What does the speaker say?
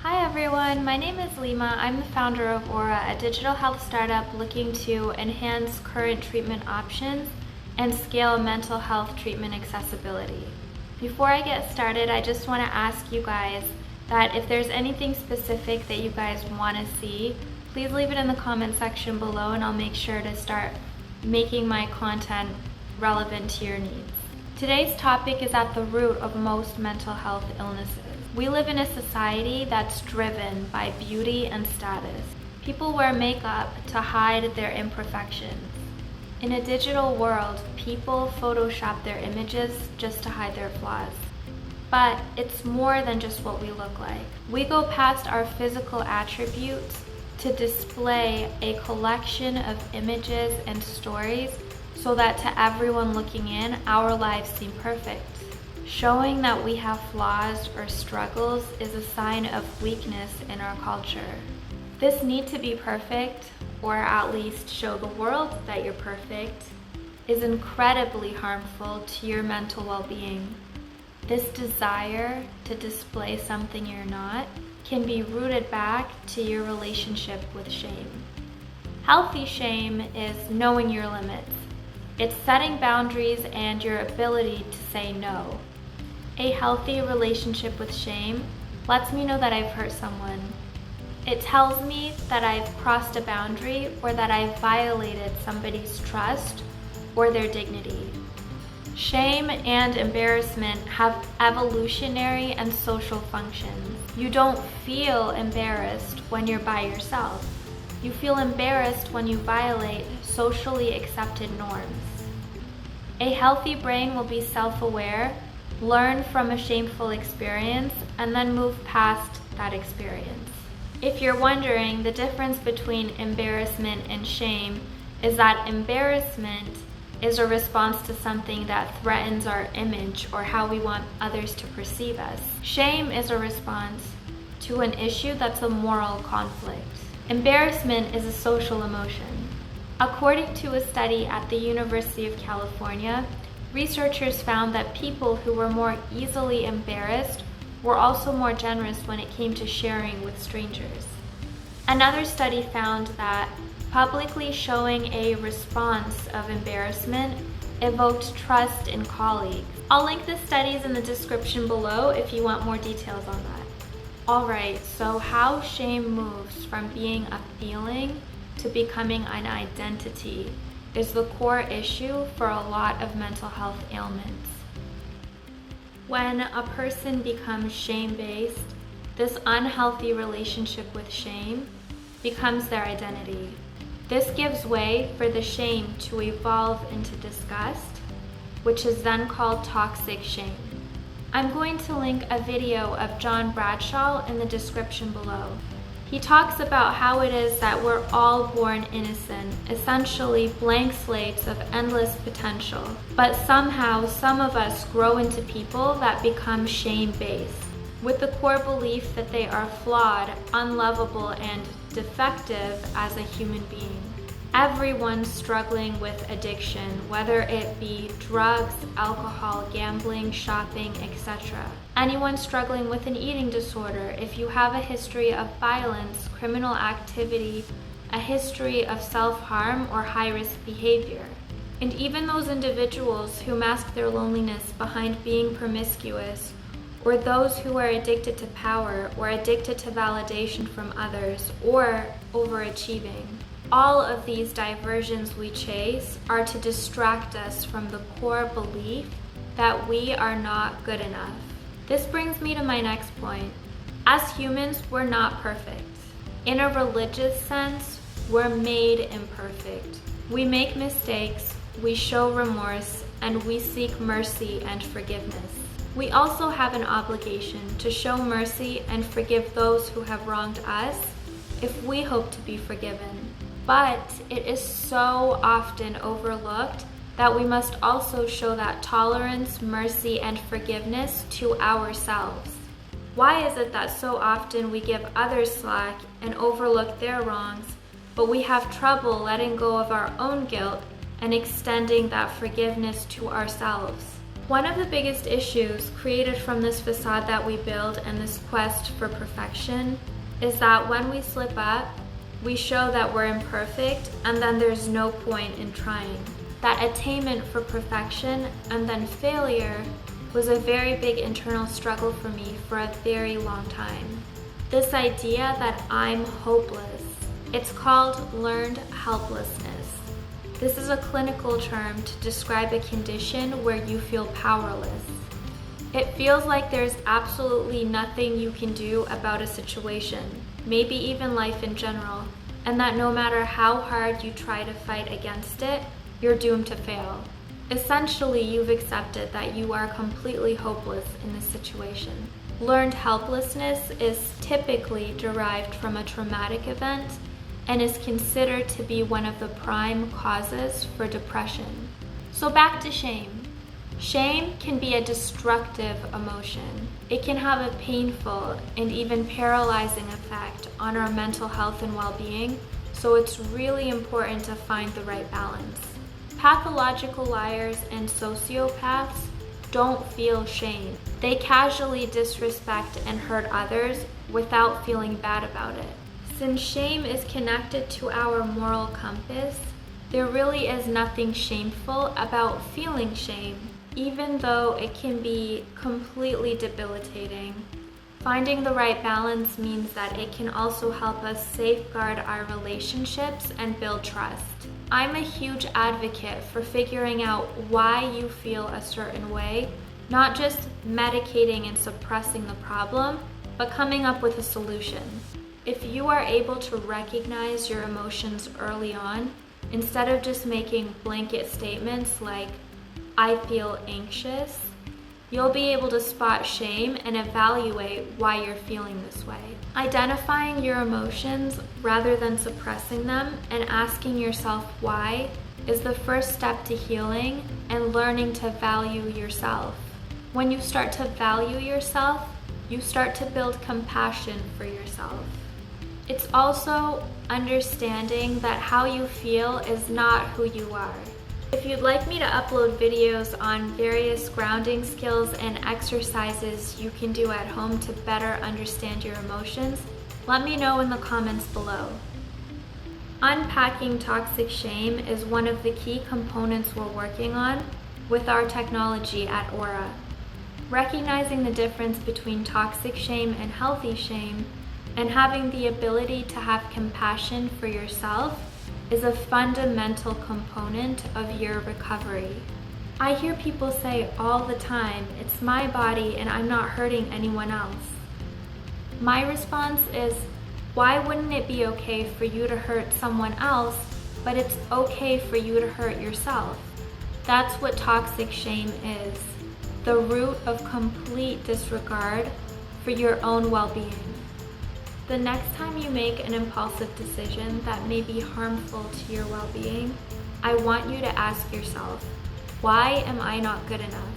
Hi everyone, my name is Lima. I'm the founder of Aura, a digital health startup looking to enhance current treatment options and scale mental health treatment accessibility. Before I get started, I just want to ask you guys that if there's anything specific that you guys want to see, please leave it in the comment section below and I'll make sure to start making my content relevant to your needs. Today's topic is at the root of most mental health illnesses. We live in a society that's driven by beauty and status. People wear makeup to hide their imperfections. In a digital world, people Photoshop their images just to hide their flaws. But it's more than just what we look like. We go past our physical attributes to display a collection of images and stories so that to everyone looking in, our lives seem perfect. Showing that we have flaws or struggles is a sign of weakness in our culture. This need to be perfect, or at least show the world that you're perfect, is incredibly harmful to your mental well-being. This desire to display something you're not can be rooted back to your relationship with shame. Healthy shame is knowing your limits. It's setting boundaries and your ability to say no. A healthy relationship with shame lets me know that I've hurt someone. It tells me that I've crossed a boundary or that I've violated somebody's trust or their dignity. Shame and embarrassment have evolutionary and social functions. You don't feel embarrassed when you're by yourself. You feel embarrassed when you violate socially accepted norms. A healthy brain will be self-aware, learn from a shameful experience, and then move past that experience. If you're wondering, the difference between embarrassment and shame is that embarrassment is a response to something that threatens our image or how we want others to perceive us. Shame is a response to an issue that's a moral conflict. Embarrassment is a social emotion. According to a study at the University of California, researchers found that people who were more easily embarrassed were also more generous when it came to sharing with strangers. Another study found that publicly showing a response of embarrassment evoked trust in colleagues. I'll link the studies in the description below if you want more details on that. Alright, so how shame moves from being a feeling to becoming an identity is the core issue for a lot of mental health ailments. When a person becomes shame-based, this unhealthy relationship with shame becomes their identity. This gives way for the shame to evolve into disgust, which is then called toxic shame. I'm going to link a video of John Bradshaw in the description below. He talks about how it is that we're all born innocent, essentially blank slates of endless potential. But somehow, some of us grow into people that become shame-based, with the core belief that they are flawed, unlovable, and defective as a human being. Everyone's struggling with addiction, whether it be drugs, alcohol, gambling, shopping, etc. Anyone struggling with an eating disorder, if you have a history of violence, criminal activity, a history of self-harm or high-risk behavior. And even those individuals who mask their loneliness behind being promiscuous, or those who are addicted to power or addicted to validation from others or overachieving. All of these diversions we chase are to distract us from the core belief that we are not good enough. This brings me to my next point. As humans, we're not perfect. In a religious sense, we're made imperfect. We make mistakes, we show remorse, and we seek mercy and forgiveness. We also have an obligation to show mercy and forgive those who have wronged us if we hope to be forgiven. But it is so often overlooked that we must also show that tolerance, mercy, and forgiveness to ourselves. Why is it that so often we give others slack and overlook their wrongs, but we have trouble letting go of our own guilt and extending that forgiveness to ourselves? One of the biggest issues created from this facade that we build and this quest for perfection is that when we slip up, we show that we're imperfect and then there's no point in trying. That attainment for perfection and then failure was a very big internal struggle for me for a very long time. This idea that I'm hopeless. It's called learned helplessness. This is a clinical term to describe a condition where you feel powerless. It feels like there's absolutely nothing you can do about a situation, maybe even life in general, and that no matter how hard you try to fight against it, you're doomed to fail. Essentially, you've accepted that you are completely hopeless in this situation. Learned helplessness is typically derived from a traumatic event and is considered to be one of the prime causes for depression. So back to shame. Shame can be a destructive emotion. It can have a painful and even paralyzing effect on our mental health and well-being, so it's really important to find the right balance. Pathological liars and sociopaths don't feel shame. They casually disrespect and hurt others without feeling bad about it. Since shame is connected to our moral compass, there really is nothing shameful about feeling shame, even though it can be completely debilitating. Finding the right balance means that it can also help us safeguard our relationships and build trust. I'm a huge advocate for figuring out why you feel a certain way, not just medicating and suppressing the problem, but coming up with a solution. If you are able to recognize your emotions early on, instead of just making blanket statements like, I feel anxious, you'll be able to spot shame and evaluate why you're feeling this way. Identifying your emotions rather than suppressing them and asking yourself why is the first step to healing and learning to value yourself. When you start to value yourself, you start to build compassion for yourself. It's also understanding that how you feel is not who you are. If you'd like me to upload videos on various grounding skills and exercises you can do at home to better understand your emotions, let me know in the comments below. Unpacking toxic shame is one of the key components we're working on with our technology at Aura. Recognizing the difference between toxic shame and healthy shame and having the ability to have compassion for yourself is a fundamental component of your recovery. I hear people say all the time, it's my body and I'm not hurting anyone else. My response is, why wouldn't it be okay for you to hurt someone else, but it's okay for you to hurt yourself? That's what toxic shame is, the root of complete disregard for your own well-being. The next time you make an impulsive decision that may be harmful to your well-being, I want you to ask yourself, why am I not good enough?